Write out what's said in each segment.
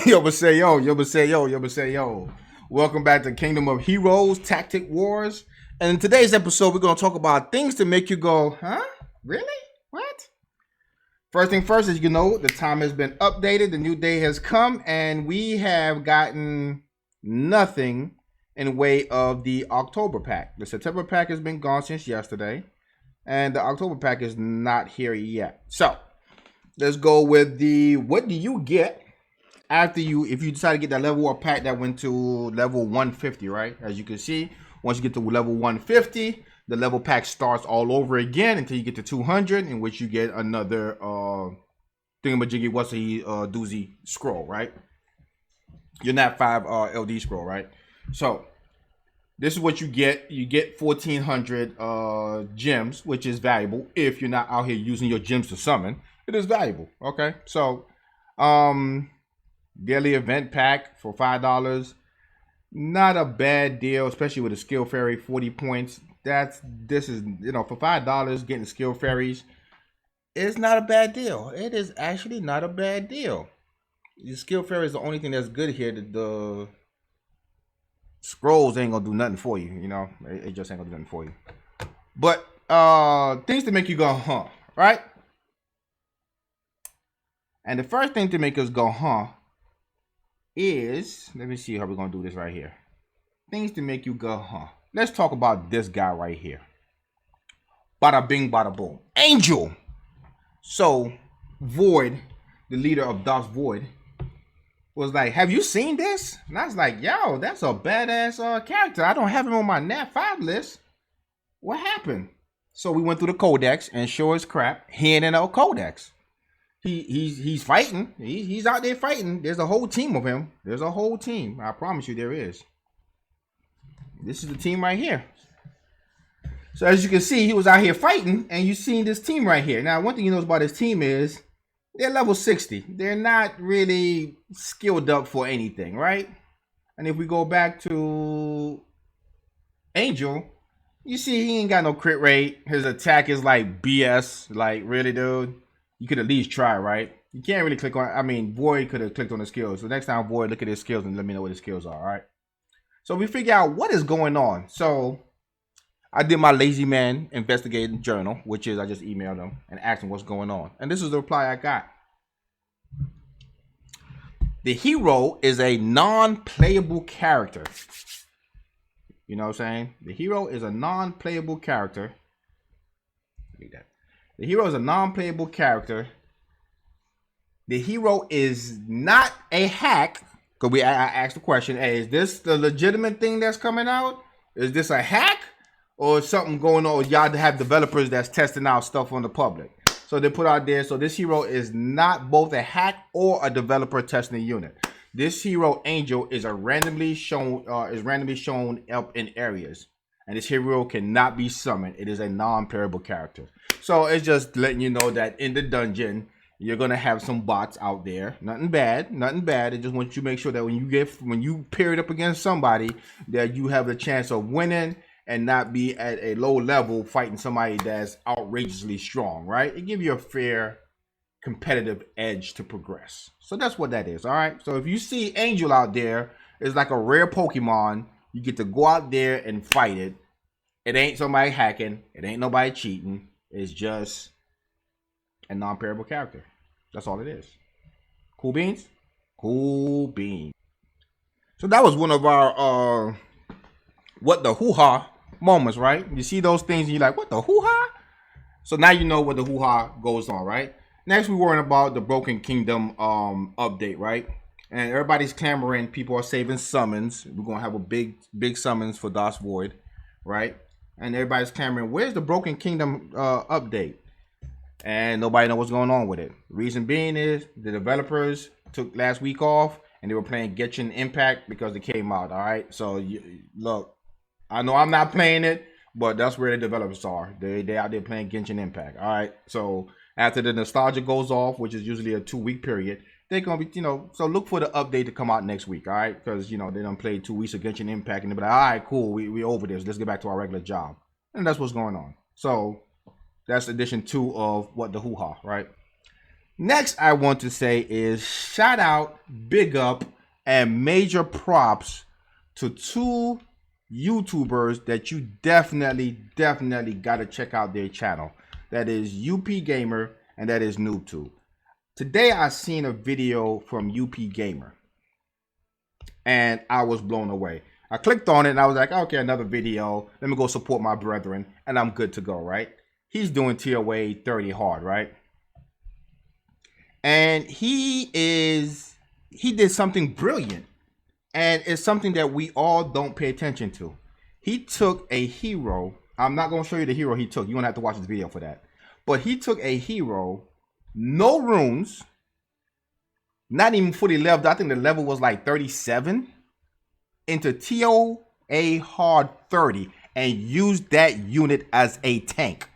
Yo, but say yo, yo, but say yo, yo, but say yo. Welcome back to Kingdom of Heroes Tactic Wars. And in today's episode, we're going to talk about things to make you go, huh? Really? What? First thing first, as you know, the time has been updated. The new day has come, and we have gotten nothing in way of the October pack. The September pack has been gone since yesterday, and the October pack is not here yet. So let's go with the what do you get after if you decide to get that level up pack that went to level 150, right? As you can see, once you get to level 150, the level pack starts all over again until you get to 200, in which you get another thingamajiggy what's a doozy scroll, right? Your nat 5 LD scroll, right? So this is what you get. You get 1400 gems, which is valuable if you're not out here using your gems to summon. It is valuable. Okay, so daily event pack for $5. Not a bad deal, especially with a skill fairy, 40 points. This is for $5 getting skill fairies. It's not a bad deal. It is actually not a bad deal. The skill fairy is the only thing that's good here. The scrolls ain't gonna do nothing for you. It just ain't gonna do nothing for you. But things to make you go, huh? Right? And the first thing to make us go, huh, is, let me see how we're going to do this right here. Things to make you go, huh. Let's talk about this guy right here. Bada bing, bada boom. Angel. So, Void, the leader of Das Void, was like, have you seen this? And I was like, yo, that's a badass character. I don't have him on my Nat 5 list. What happened? So we went through the codex, and sure as crap, he ain't in no codex. He's fighting. He's out there fighting. There's a whole team of him. There's a whole team. I promise you there is. This is the team right here. So as you can see, he was out here fighting, and you seen this team right here. Now, one thing you know about this team is they're level 60. They're not really skilled up for anything, right? And if we go back to Angel, you see he ain't got no crit rate. His attack is like BS. Like, really, dude? You could at least try, right? You can't really click on, Void could have clicked on the skills. So next time, Void, look at his skills and let me know what his skills are, all right? So we figure out what is going on. So I did my lazy man investigating journal, which is I just emailed him and asked him what's going on. And this is the reply I got. The hero is a non-playable character. You know what I'm saying? The hero is a non-playable character. Read that. The hero is a non-playable character. The hero is not a hack. Because I asked the question, hey, is this the legitimate thing that's coming out? Is this a hack? Or is something going on? Y'all have developers that's testing out stuff on the public. So they put out there, so this hero is not both a hack or a developer testing a unit. This hero, Angel, is randomly shown up in areas. And this hero cannot be summoned. It is a non-playable character. So it's just letting you know that in the dungeon, you're gonna have some bots out there. Nothing bad, nothing bad. It just wants you to make sure that when you pair it up against somebody, that you have the chance of winning and not be at a low level fighting somebody that's outrageously strong, right? It gives you a fair competitive edge to progress. So that's what that is, all right? So if you see Angel out there, it's like a rare Pokemon. You get to go out there and fight it. It ain't somebody hacking. It ain't nobody cheating. It's just a non-playable character. That's all it is. Cool beans? Cool beans. So that was one of our what the hoo-ha moments, right? You see those things and you're like, what the hoo-ha? So now you know what the hoo-ha goes on, right? Next, we're worrying about the Broken Kingdom update, right? And everybody's clamoring. People are saving summons. We're going to have a big summons for Das Void, right? And everybody's clamoring, where's the Broken Kingdom update? And nobody knows what's going on with it. Reason being is the developers took last week off and they were playing Genshin Impact because it came out, all right? So, look, I know I'm not playing it, but that's where the developers are. They out there playing Genshin Impact, all right? So, after the nostalgia goes off, which is usually a 2-week period, they're going to be, so look for the update to come out next week, all right? Because, they done played 2 weeks of Genshin Impact, and they'll be like, all right, cool, we over this. Let's get back to our regular job. And that's what's going on. So, that's edition 2 of What the Hoo-Ha, right? Next, I want to say is shout out, big up, and major props to two YouTubers that you definitely got to check out their channel. That is UP Gamer and that is NoobTube. Today, I seen a video from UP Gamer and I was blown away. I clicked on it and I was like, okay, another video. Let me go support my brethren and I'm good to go, right? He's doing TOA 30 hard, right? And he did something brilliant. And it's something that we all don't pay attention to. He took a hero. I'm not going to show you the hero he took. You're going to have to watch this video for that. But he took a hero, no runes, not even fully leveled. I think the level was like 37, into TOA hard 30 and used that unit as a tank.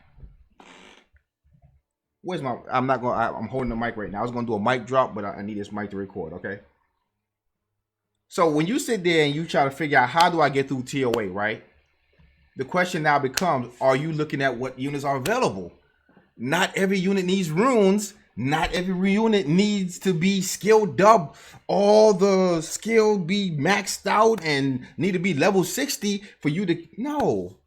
Where's my, I'm holding the mic right now. I was going to do a mic drop, but I need this mic to record, okay? So when you sit there and you try to figure out how do I get through TOA, right? The question now becomes, are you looking at what units are available? Not every unit needs runes. Not every unit needs to be skilled up. All the skill be maxed out and need to be level 60 for you to, no.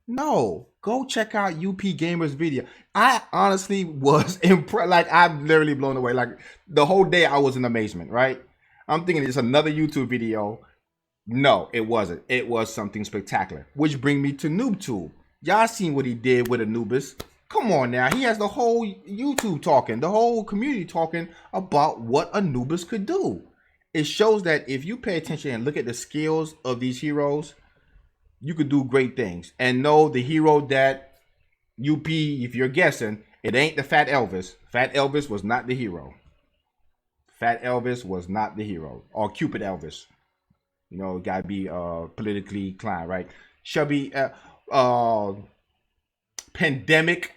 Go check out UP Gamer's video. I honestly was impressed. Like, I'm literally blown away. Like, the whole day I was in amazement, right? I'm thinking it's another YouTube video. No, it wasn't. It was something spectacular. Which brings me to NoobTube. Y'all seen what he did with Anubis. Come on now. He has the whole YouTube talking, the whole community talking about what Anubis could do. It shows that if you pay attention and look at the skills of these heroes, you could do great things. And know the hero that UP, if you're guessing, it ain't the Fat Elvis. Fat Elvis was not the hero. Fat Elvis was not the hero. Or Cupid Elvis. You know, gotta be politically inclined, right? Chubby, pandemic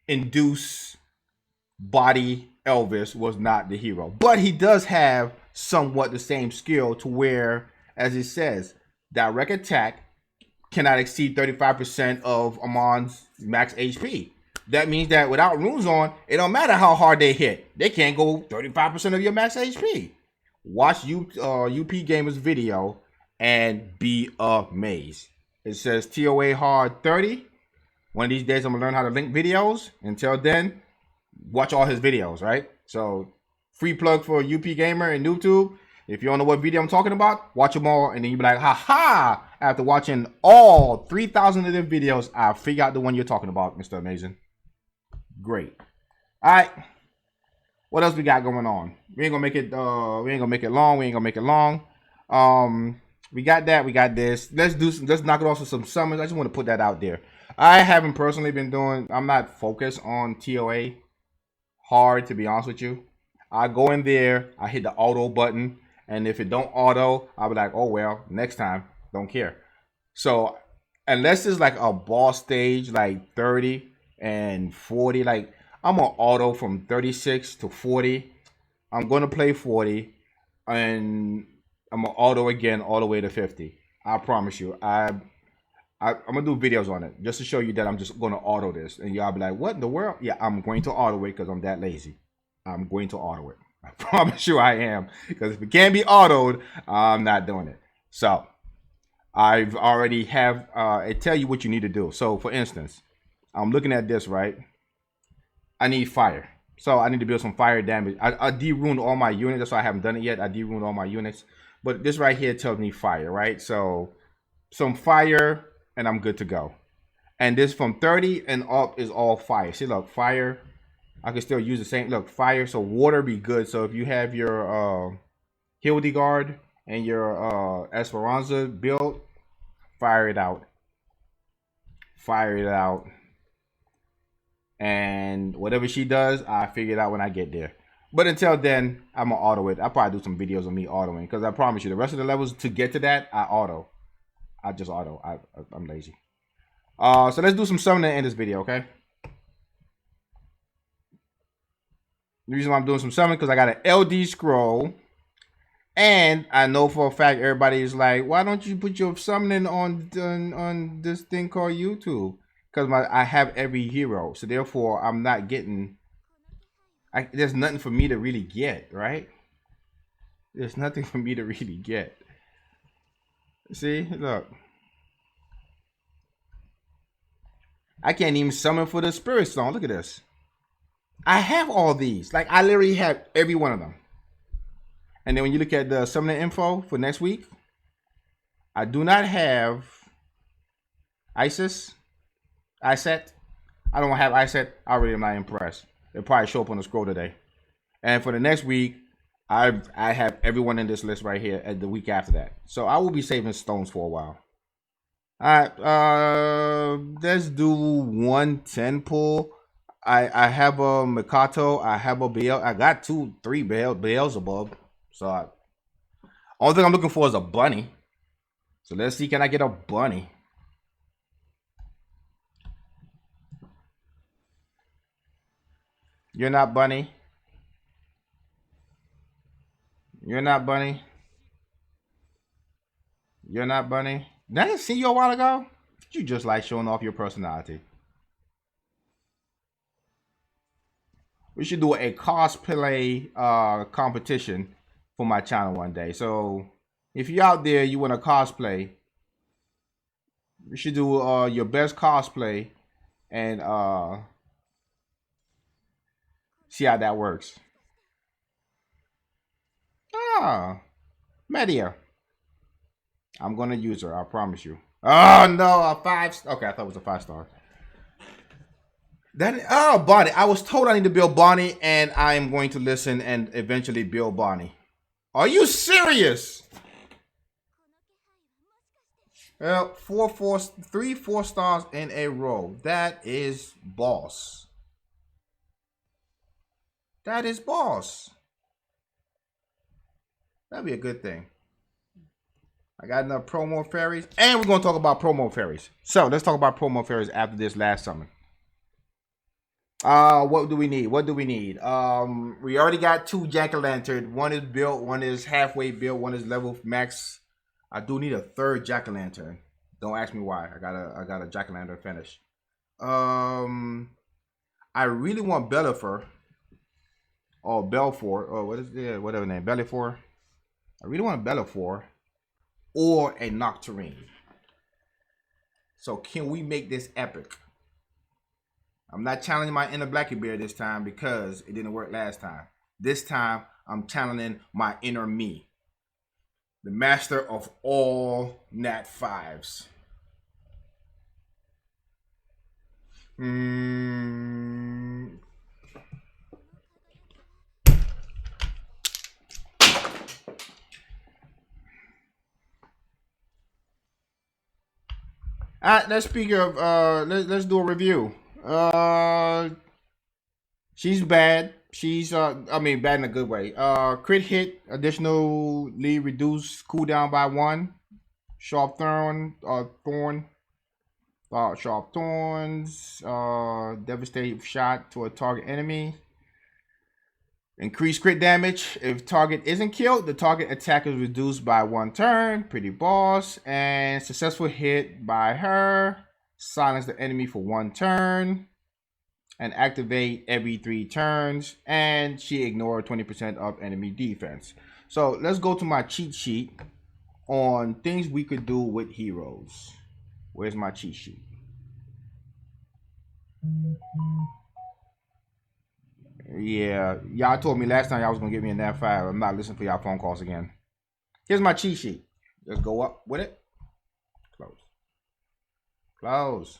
induced body Elvis was not the hero. But he does have somewhat the same skill to where, as it says, direct attack cannot exceed 35% of Amon's max HP. That means that without runes on, it don't matter how hard they hit. They can't go 35% of your max HP. Watch UP Gamer's video and be amazed. It says TOA hard 30. One of these days I'm going to learn how to link videos. Until then, watch all his videos, right? So, free plug for UP Gamer and NoobTube. If you don't know what video I'm talking about, watch them all. And then you'll be like, ha! After watching all 3,000 of their videos, I figure out the one you're talking about, Mr. Amazing. Great. All right. What else we got going on? We ain't gonna make it long. We ain't gonna make it long. We got that. We got this. Let's knock it off with some summons. I just want to put that out there. I haven't personally been doing. I'm not focused on TOA hard, to be honest with you. I go in there. I hit the auto button, and if it don't auto, I'll be like, oh well, next time. Don't care. So unless it's like a boss stage, like 30 and 40, like I'm gonna auto from 36 to 40. I'm gonna play 40, and I'm gonna auto again all the way to 50. I promise you. I'm gonna do videos on it just to show you that I'm just gonna auto this, and y'all be like, "What in the world?" Yeah, I'm going to auto it because I'm that lazy. I'm going to auto it. I promise you, I am. Because if it can't be autoed, I'm not doing it. So I've already have it tell you what you need to do. So for instance, I'm looking at this, right? I need fire. So I need to build some fire damage. I de-runed all my units. That's why I haven't done it yet. I de-runed all my units. But this right here tells me fire, right? So some fire and I'm good to go. And this from 30 and up is all fire. See, look, fire. I can still use the same. Look, fire. So water be good. So if you have your Hildegard and your Esperanza built, fire it out. Fire it out. And whatever she does, I figure it out when I get there. But until then, I'm going to auto it. I'll probably do some videos of me autoing. Because I promise you, the rest of the levels to get to that, I auto. I just auto. I'm lazy. So let's do some summoning in this video, okay? The reason why I'm doing some summoning because I got an LD scroll. And I know for a fact everybody is like, why don't you put your summoning on this thing called YouTube? Because I have every hero. So therefore, I'm not getting There's nothing for me to really get, right? There's nothing for me to really get. See, look. I can't even summon for the Spirit Stone. Look at this. I have all these. Like, I literally have every one of them. And then when you look at the summoning info for next week, I do not have Iset. I don't have Iset. I really am not impressed. They'll probably show up on the scroll today. And for the next week, I have everyone in this list right here at the week after that. So I will be saving stones for a while. All right, let's do 110 pull. I have a Mikato. I have a Beel. I got 3 Beelzebub. So only thing I'm looking for is a bunny. So let's see, can I get a bunny? You're not bunny. You're not bunny. You're not bunny. Did I see you a while ago? You just like showing off your personality. We should do a cosplay competition for my channel one day. So if you're out there, you want to cosplay, we should do your best cosplay and see how that works. Ah, Media. I'm gonna use her. I promise you. Oh no, a 5. Okay, I thought it was a 5-star. Bonnie. I was told I need to build Bonnie, and I am going to listen and eventually build Bonnie. Are you serious? Well, 3 4-stars in a row. That is boss. That is boss. That'd be a good thing. I got enough promo fairies, and we're gonna talk about promo fairies. So let's talk about promo fairies after this last summon. What do we need? What do we need? We already got 2 jack-o'-lantern. One is built, one is halfway built, one is level max. I do need a 3rd jack-o'-lantern. Don't ask me why. I got a jack-o'-lantern finish. I really want Bellifer or Belfour, or what is it? Whatever name, Bellifor. I really want a Bellifor or a Nocturne. So can we make this epic? I'm not challenging my inner Blackbeard this time because it didn't work last time. This time, I'm challenging my inner me. The master of all Nat 5s. All right, let's speak of let's do a review. She's bad. She's I mean bad in a good way. Crit hit, additionally reduce cooldown by 1. Sharp sharp thorns, devastating shot to a target enemy. Increase crit damage. If target isn't killed, the target attack is reduced by 1 turn. Pretty boss. And successful hit by her. Silence the enemy for 1 turn. And activate every 3 turns. And she ignored 20% of enemy defense. So let's go to my cheat sheet on things we could do with heroes. Where's my cheat sheet? Yeah, y'all told me last time y'all was gonna get me a Nat 5. I'm not listening for y'all phone calls again. Here's my cheat sheet. Let's go up with it. Close. Close.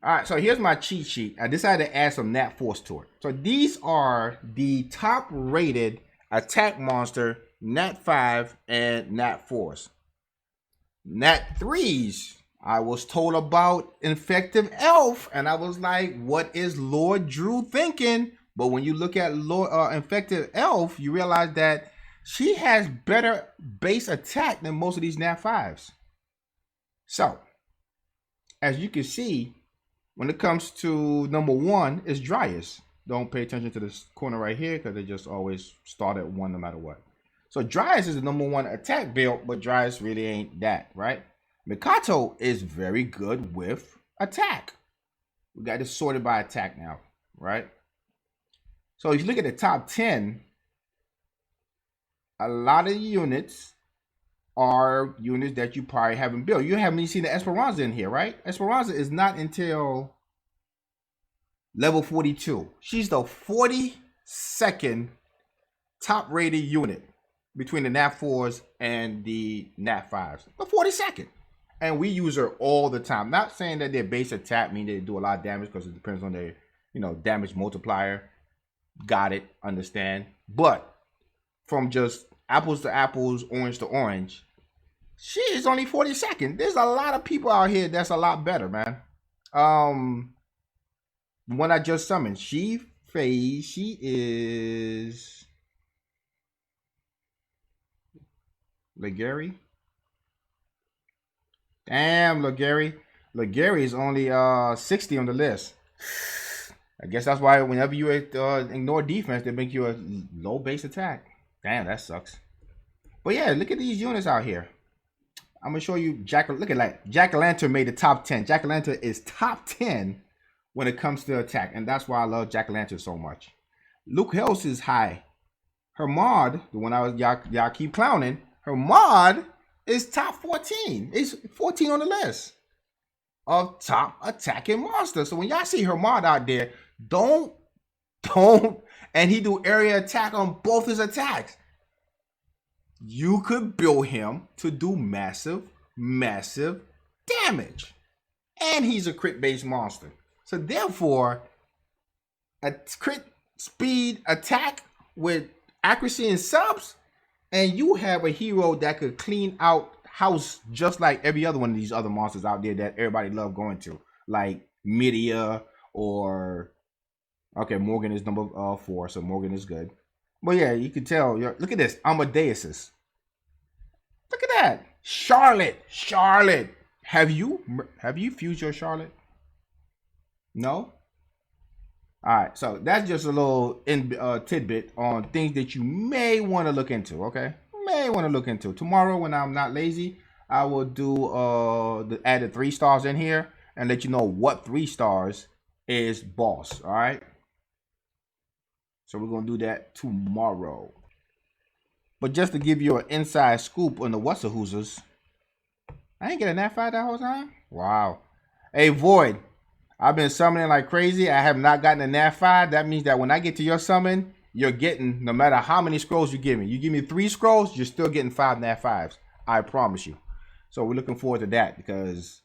All right, so here's my cheat sheet. I decided to add some Nat Force to it. So these are the top rated attack monster, Nat 5 and Nat Force. Nat 3s. I was told about Infective Elf, and I was like, what is Lord Drew thinking? But when you look at Infective Elf, you realize that she has better base attack than most of these Nat 5s. So, as you can see, when it comes to number 1, it's Dryas. Don't pay attention to this corner right here because they just always start at 1 no matter what. So Dryas is the number 1 attack build, but Dryas really ain't that, right? Mikato is very good with attack. We got this sorted by attack now, right? So if you look at the top 10, a lot of units are units that you probably haven't built. You haven't even seen the Esperanza in here, right? Esperanza is not until level 42. She's the 42nd top rated unit between the Nat 4s and the Nat 5s. The 42nd. And we use her all the time. Not saying that their base attack mean they do a lot of damage, because it depends on their, damage multiplier. Got it, understand. But from just apples to apples, orange to orange, she is only 42nd. There's a lot of people out here that's a lot better, man. When I just summoned, she is Legary. Damn, Legary. Legary is only 60 on the list. I guess that's why whenever you ignore defense, they make you a low base attack. Damn, that sucks. But yeah, look at these units out here. I'm gonna show you look at that. Jack-o'-lantern made the top 10. Jack-o'-lantern is top 10 when it comes to attack, and that's why I love Jack-o'-lantern so much. Luke Hills is high. Her mod, the one y'all keep clowning, her mod is top 14. It's 14 on the list of top attacking monsters. So when y'all see her mod out there, don't, and he do area attack on both his attacks. You could build him to do massive damage. And he's a crit-based monster. So therefore, a crit speed attack with accuracy and subs, and you have a hero that could clean out house just like every other one of these other monsters out there that everybody love going to. Like Midia or... Okay, Morgan is number 4, so Morgan is good. But yeah, you can tell. Look at this. Amadeus. Look at that. Charlotte. Have you fused your Charlotte? No? Alright, so that's just a little tidbit on things that you may want to look into, okay? May want to look into. Tomorrow, when I'm not lazy, I will do add the 3 stars in here and let you know what 3 stars is boss, alright? So we're going to do that tomorrow. But just to give you an inside scoop on the What's-a-Hoosers, I ain't get a Nat 5 that whole time? Wow. Hey, Void, I've been summoning like crazy. I have not gotten a Nat 5. That means that when I get to your summon, you're getting, no matter how many scrolls you give me. You give me 3 scrolls, you're still getting 5 Nat 5s. I promise you. So we're looking forward to that, because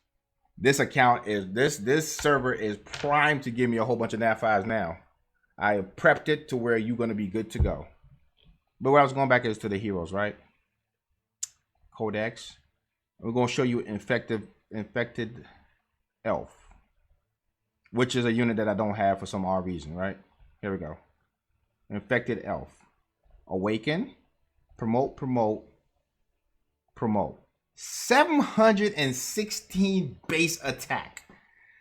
this account is, this server is primed to give me a whole bunch of Nat 5s now. I prepped it to where you're going to be good to go. But where I was going back is to the heroes, right? Codex. We're going to show you infected elf, which is a unit that I don't have for some odd reason, right? Here we go. Infected elf. Awaken. Promote. 716 base attack.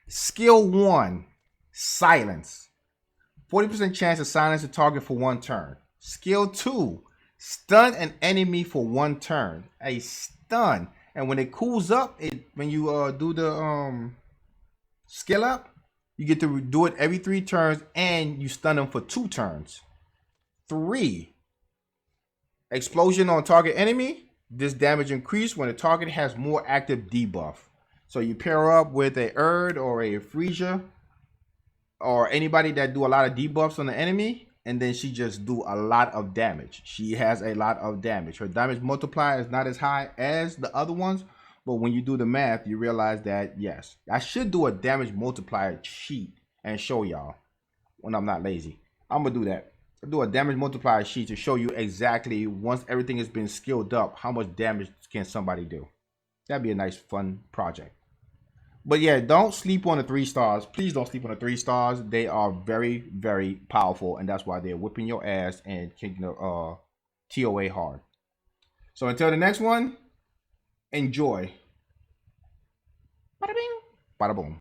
Skill 1. Silence. 40% chance to silence a target for 1 turn. Skill 2, stun an enemy for 1 turn. A stun. And when it cools up, when you do the skill up, you get to do it every 3 turns, and you stun them for 2 turns. 3, explosion on target enemy. This damage increase when the target has more active debuff. So you pair up with a Erd or a Frisia, or anybody that do a lot of debuffs on the enemy, and then she just do a lot of damage. She has a lot of damage. Her damage multiplier is not as high as the other ones, but when you do the math, you realize that, yes, I should do a damage multiplier sheet and show y'all when I'm not lazy. I'm going to do that. I'll do a damage multiplier sheet to show you exactly, once everything has been skilled up, how much damage can somebody do. That'd be a nice, fun project. But yeah, don't sleep on the 3 stars. Please don't sleep on the 3 stars. They are very, very powerful, and that's why they're whipping your ass and kicking the TOA hard. So until the next one, enjoy. Bada bing, bada boom.